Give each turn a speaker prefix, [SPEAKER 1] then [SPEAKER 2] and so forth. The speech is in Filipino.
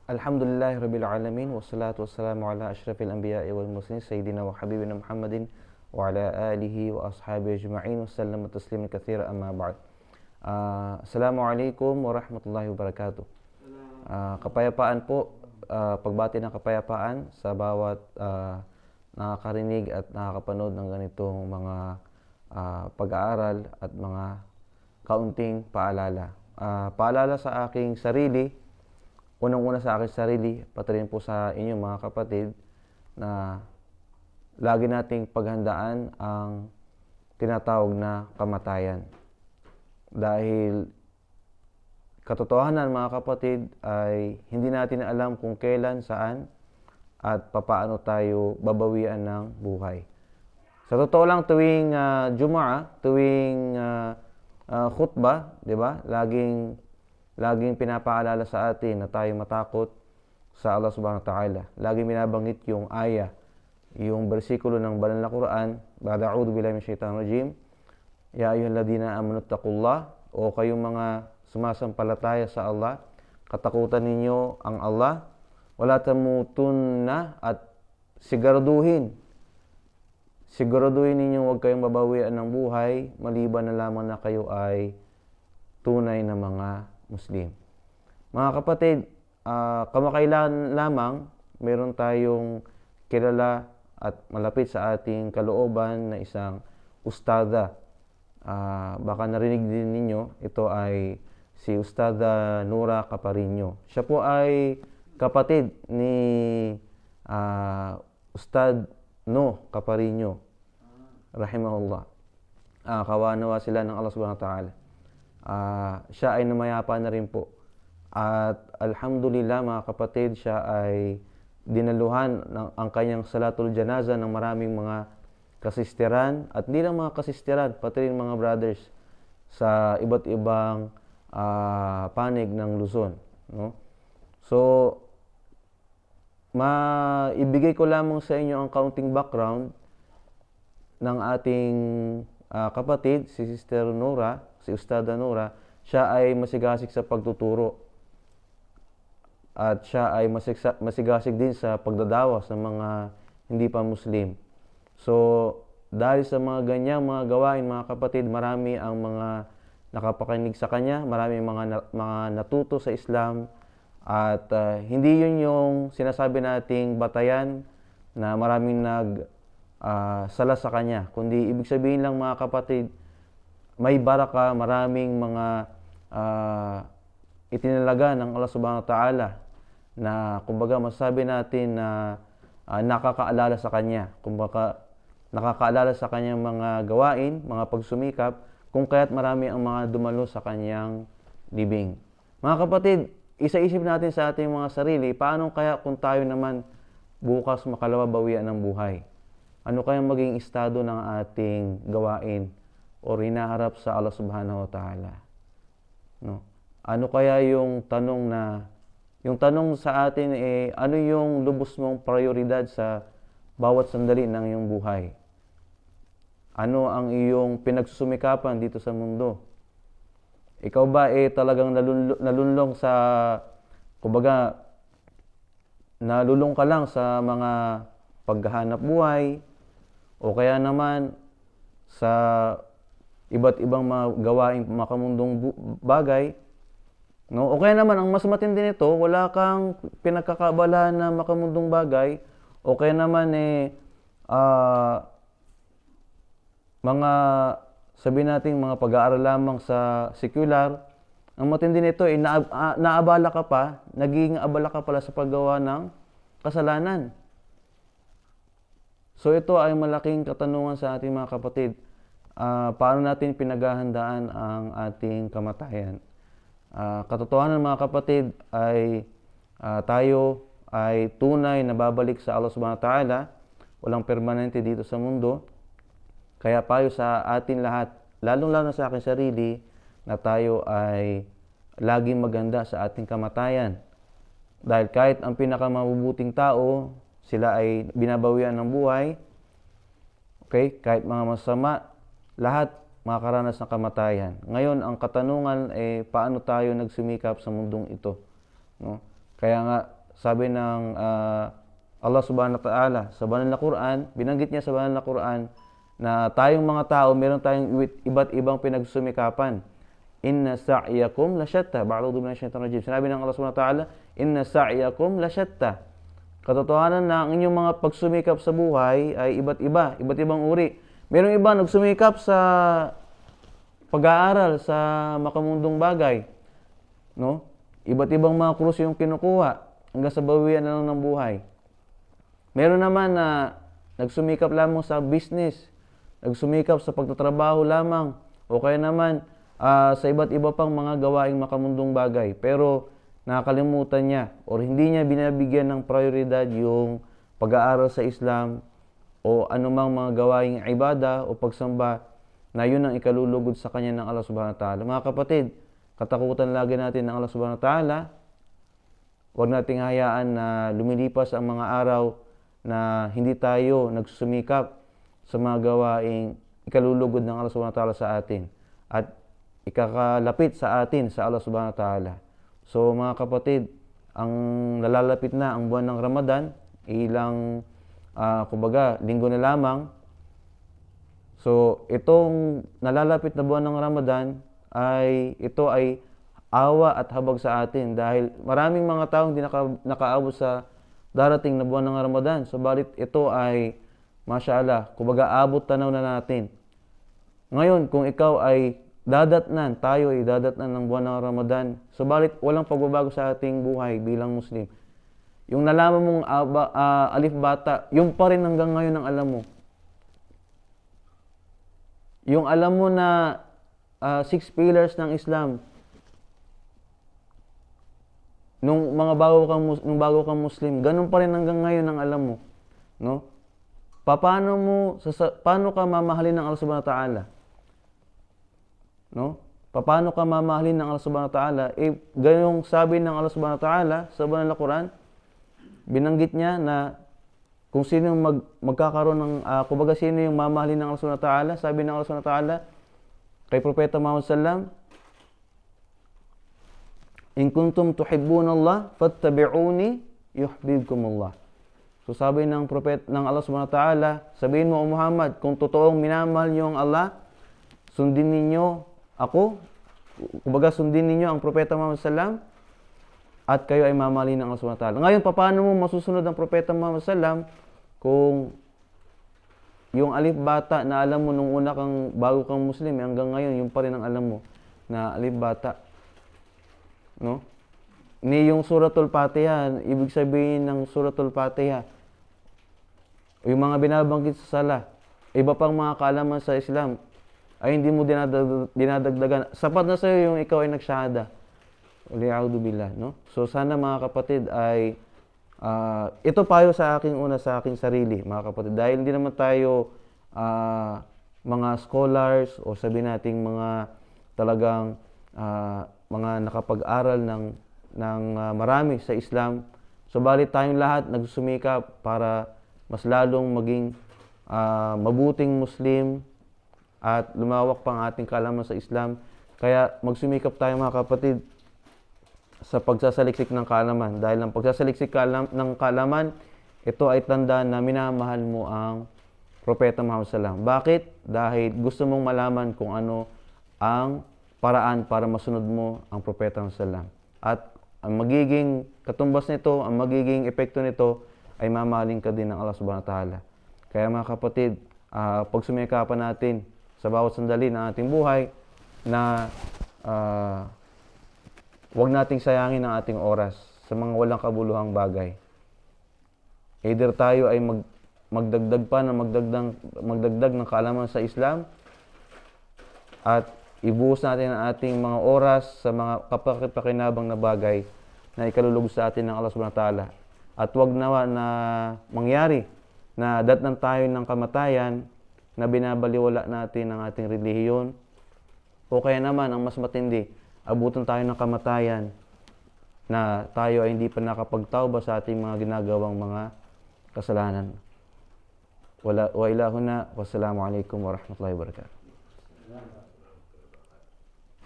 [SPEAKER 1] Alhamdulillahi Rabbil Alamin, wassalatu wassalamu ala ashrafil anbiya'i wal mursalin, Sayyidina wa Habibina Muhammadin wa ala alihi wa ashabihi ajma'in, wa sallama tasliman kathira, amma ba'd. Assalamualaikum warahmatullahi wabarakatuh. Kapayapaan po, pagbati ng kapayapaan sa bawat nakakarinig at nakakapanood ng ganitong mga pag-aaral at mga kaunting paalala. Paalala sa aking sarili, unang-una sa aking sarili, pati rin po sa inyo mga kapatid, na lagi nating paghandaan ang tinatawag na kamatayan. Dahil katotohanan mga kapatid ay hindi natin alam kung kailan, saan, at papaano tayo babawian ng buhay. Sa totoo lang, tuwing Jumaa, tuwing khutbah, di ba? Laging pinapaalala sa atin na tayo matakot sa Allah subhanahu wa ta'ala. Laging binabanggit yung aya, yung bersikulo ng banal na Quran, A'udhu billahi minash shaitanir rajim, Ya ayyuhalladhina amanu taqullah, o kayong mga sumasampalataya sa Allah, katakutan ninyo ang Allah, wala tamutunna, at siguraduhin ninyo huwag kayong babawian ng buhay maliban na lamang na kayo ay tunay na mga Muslim. Mga kapatid, kamakailan lamang meron tayong kilala at malapit sa ating kalooban na isang ustada. Baka narinig din ninyo, ito ay si Ustada Nura Caparino. Siya po ay kapatid ni Ustad No Caparino, rahimahullah. Kawanawa sila ng Allah subhanahu wa ta'ala. Siya ay namayapa na rin po. At alhamdulillah mga kapatid, siya ay dinaluhan ang kanyang salatul janaza ng maraming mga kasisteran, at hindi lang mga kasisteran, pati rin mga brothers sa iba't ibang panig ng Luzon, no? So, maibigay ko lamang sa inyo ang kaunting background ng ating kapatid, si Sister Nora, si Ustada Nora. Siya ay masigasig sa pagtuturo. At siya ay masigasig din sa pagdadawas ng mga hindi pa Muslim. So, dahil sa mga ganyang mga gawain, mga kapatid, marami ang mga nakapakinig sa kanya, marami mga natuto sa Islam, at hindi yun yung sinasabi nating batayan na maraming sala sa kanya, kundi ibig sabihin lang mga kapatid, may baraka, maraming mga itinalaga ng Allah subhanahu wa ta'ala na kumbaga masasabi natin na nakakaalala sa kanya, kumbaga nakakaalala sa kanyang mga gawain, mga pagsumikap, kung kaya't marami ang mga dumalo sa kanyang libing. Mga kapatid, isa-isip natin sa ating mga sarili, paano kaya kung tayo naman bukas makalababawian ng buhay? Ano kaya maging estado ng ating gawain o hinaharap sa Allah subhanahu wa ta'ala? No? Ano kaya yung tanong sa atin ano yung lubos mong prioridad sa bawat sandali ng iyong buhay? Ano ang iyong pinagsusumikapan dito sa mundo? Ikaw ba talagang nalulung sa, kumbaga, nalulung ka lang sa mga paghahanap buhay, o kaya naman sa iba't ibang mga gawaing makamundong bagay, no? O kaya naman, ang mas matindi nito, wala kang pinagkakaabalahan na makamundong bagay, o kaya naman mga sabihin natin mga pag-aaral lamang sa secular. Ang matindi nito naabala ka pa, naging abala ka pala sa paggawa ng kasalanan. So ito ay malaking katanungan sa ating mga kapatid. Paano natin pinaghahandaan ang ating kamatayan? Katotohanan mga kapatid ay tayo ay tunay na babalik sa Allah subhanahu wa ta'ala. Walang permanente dito sa mundo. Kaya payo sa atin lahat, lalong-lalo sa aking sarili, na tayo ay laging maganda sa ating kamatayan. Dahil kahit ang pinakamabubuting tao, sila ay binabawian ng buhay, okay? Kahit mga masama, lahat makakaranas ng kamatayan. Ngayon, ang katanungan paano tayo nagsumikap sa mundong ito, no? Kaya nga, sabi ng Allah subhanahu wa ta'ala sa banal na Quran, binanggit niya sa banal na Quran na tayong mga tao, meron tayong iba't ibang pinagsumikapan. Inna sa'yakum lasyatta. Ba'udhu minash shaitanir rajim. Sinabi ng Allah subhanahu wa ta'ala, inna sa'yakum lasyatta. Katotohanan na ang inyong mga pagsumikap sa buhay ay iba't iba, iba't ibang uri. Merong iba nagsumikap sa pag-aaral sa makamundong bagay, no? Iba't ibang mga krus yung kinukuha hanggang sa bawian na lang ng buhay. Meron naman na nagsumikap lamang sa business, nagsumikap sa pagtatrabaho lamang, o kaya naman sa iba't iba pang mga gawaing makamundong bagay. Pero nakakalimutan niya o hindi niya binabigyan ng prioridad yung pag-aaral sa Islam o anumang mga gawaing ibada o pagsamba na yun ang ikalulugod sa kanya ng Allah subhanahu wa ta'ala. Mga kapatid, katakutan lagi natin ng Allah subhanahu wa ta'ala. Huwag nating hayaan na lumilipas ang mga araw na hindi tayo nagsusumikap sa mga gawaing ikalulugod ng Allah subhanahu wa ta'ala sa atin at ikakalapit sa atin sa Allah subhanahu wa ta'ala. So mga kapatid, ang nalalapit na ang buwan ng Ramadan, ilang kumbaga linggo na lamang. So itong nalalapit na buwan ng Ramadan ito ay awa at habag sa atin dahil maraming mga taong hindi nakaabot sa darating na buwan ng Ramadan. Subalit ito ay masyaallah, kumbaga abot tanaw na natin. Ngayon, kung ikaw ay tayo ay dadatnan ng buwan ng Ramadan, subalit walang pagbabago sa ating buhay bilang Muslim. Yung nalaman mong alif bata, yung pa rin hanggang ngayon ang alam mo. Yung alam mo na 6 pillars ng Islam, nung bago kang Muslim, ganun pa rin hanggang ngayon ang alam mo, no? Paano ka mamahalin ng Allah subhanahu wa ta'ala? No? Paano ka mamahalin ng Allah subhanahu wa ta'ala? Gayong sabi ng Allah subhanahu wa ta'ala sa banal na Quran, binanggit niya na kung sino magkakaroon ng kumbaga sino yung mamahalin ng Allah subhanahu wa ta'ala. Sabi ng Allah subhanahu wa ta'ala kay Propeta Muhammad sallam, in kuntum tuhibbunallah fattabi'uni yuhibbukumullah. So sabi ng Allah subhanahu wa ta'ala, sabihin mo o Muhammad, kung totoong minamahal niyo ang Allah, sundin ninyo ako, kumbaga sundin ninyo ang Propeta Muhammad sallam, at kayo ay mamahalin ng Allah subhanahu wa ta'ala. Ngayon, paano mo masusunod ang Propeta Muhammad sallam kung yung alif bata na alam mo nung una kang bago kang Muslim, hanggang ngayon yung pa rin ang alam mo na alif bata, no? Ni yung Suratul Fatiha, ibig sabihin ng Suratul Fatiha, yung mga binabanggit sa sala, iba pang mga kaalaman sa Islam, ay hindi mo dinadagdagan. Sapat na sa'yo yung ikaw ay nagsyahada. Li'audu billah, no? So sana mga kapatid ay ito payo sa aking sarili, mga kapatid. Dahil hindi naman tayo mga scholars o sabi nating mga talagang mga nakapag-aral ng marami sa Islam. Subalit tayong lahat nagsusumikap para mas lalong maging mabuting Muslim at lumawak pa ang ating kaalaman sa Islam. Kaya magsumikap tayo mga kapatid sa pagsasaliksik ng kaalaman. Dahil ang pagsasaliksik ng kaalaman, ito ay tanda na minamahal mo ang Propeta Muhammad sallam. Bakit? Dahil gusto mong malaman kung ano ang paraan para masunod mo ang Propeta Muhammad sallam. At ang magiging katumbas nito, ang magiging epekto nito ay mamahalin ka din ng Allah subhanahu wa ta'ala. Kaya mga kapatid, pagsumikapan natin sa bawat sandali ng ating buhay na huwag nating sayangin ang ating oras sa mga walang kabuluhang bagay. Either tayo ay magdagdag ng kaalaman sa Islam at ibuhos natin ang ating mga oras sa mga kapaki-pakinabang na bagay na ikalulugod sa atin ng Allah subhanahu wa ta'ala. At huwag nawa na mangyari na datnan tayo ng kamatayan na binabaliwala natin ang ating relihiyon. O kaya naman, ang mas matindi, abutan tayo ng kamatayan na tayo ay hindi pa nakapagtauba sa ating mga ginagawang mga kasalanan. Wa ilahuna, wassalamu alaikum warahmatullahi wabarakatuh.